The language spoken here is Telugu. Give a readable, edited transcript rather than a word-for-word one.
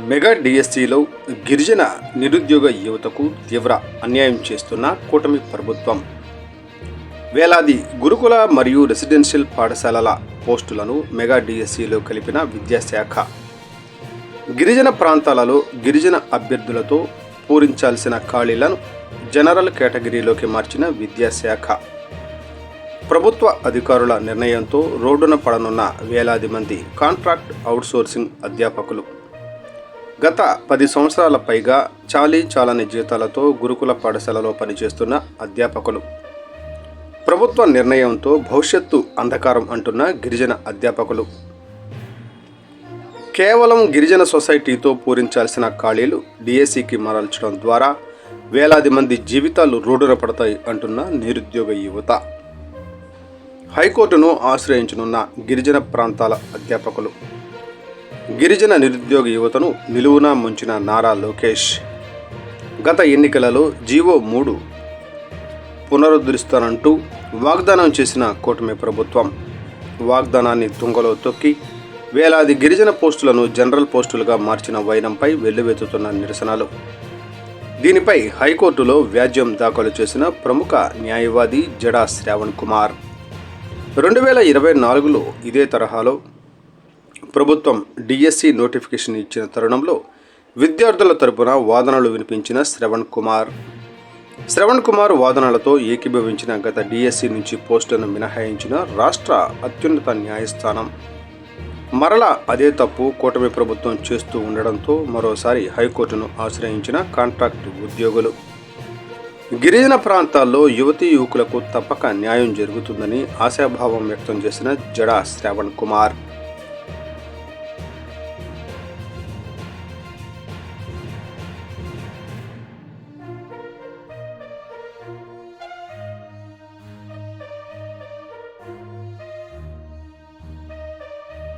మెగా డిఎస్సిలో గిరిజన నిరుద్యోగ యువతకు తీవ్ర అన్యాయం చేస్తున్న కూటమి ప్రభుత్వం వేలాది గురుకుల మరియు రెసిడెన్షియల్ పాఠశాలల పోస్టులను మెగా డిఎస్సిలో కలిపిన విద్యాశాఖ గిరిజన ప్రాంతాలలో గిరిజన అభ్యర్థులతో పూరించాల్సిన ఖాళీలను జనరల్ కేటగిరీలోకి మార్చిన విద్యాశాఖ ప్రభుత్వ అధికారుల నిర్ణయంతో రోడ్డున పడనున్న వేలాది మంది కాంట్రాక్ట్ అవుట్సోర్సింగ్ అధ్యాపకులు గత 10 సంవత్సరాల పైగా చాలని జీతాలతో గురుకుల పాఠశాలలో పనిచేస్తున్న అధ్యాపకులు ప్రభుత్వ నిర్ణయంతో భవిష్యత్తు అంధకారం అంటున్న గిరిజన అధ్యాపకులు కేవలం గిరిజన సొసైటీతో పూరించాల్సిన ఖాళీలు డిఎస్సికి మరల్చడం ద్వారా వేలాది మంది జీవితాలు రోడ్డున పడతాయి అంటున్న నిరుద్యోగ యువత హైకోర్టును ఆశ్రయించనున్న గిరిజన ప్రాంతాల అధ్యాపకులు గిరిజన నిరుద్యోగ యువతను నిలువునా ముంచిన నారా లోకేష్ గత ఎన్నికలలో జీవో 3 పునరుద్ధరిస్తానంటూ వాగ్దానం చేసిన కూటమి ప్రభుత్వం వాగ్దానాన్ని తుంగలో తొక్కి వేలాది గిరిజన పోస్టులను జనరల్ పోస్టులుగా మార్చిన వైనంపై వెల్లువెత్తుతున్న నిరసనలు. దీనిపై హైకోర్టులో వ్యాజ్యం దాఖలు చేసిన ప్రముఖ న్యాయవాది జడా శ్రావణ్ కుమార్ 2024లో ఇదే తరహాలో ప్రభుత్వం డిఎస్సి నోటిఫికేషన్ ఇచ్చిన తరుణంలో విద్యార్థుల తరపున వాదనలు వినిపించిన శ్రవణ్ కుమార్ వాదనలతో ఏకీభవించిన గత డిఎస్సి నుంచి పోస్టులను మినహాయించిన రాష్ట్ర అత్యున్నత న్యాయస్థానం మరలా అదే తప్పు కూటమి ప్రభుత్వం చేస్తూ ఉండడంతో మరోసారి హైకోర్టును ఆశ్రయించిన కాంట్రాక్ట్ ఉద్యోగులు గిరిజన ప్రాంతాల్లో యువతీ యువకులకు తప్పక న్యాయం జరుగుతుందని ఆశాభావం వ్యక్తం చేసిన జడా శ్రావణ్ కుమార్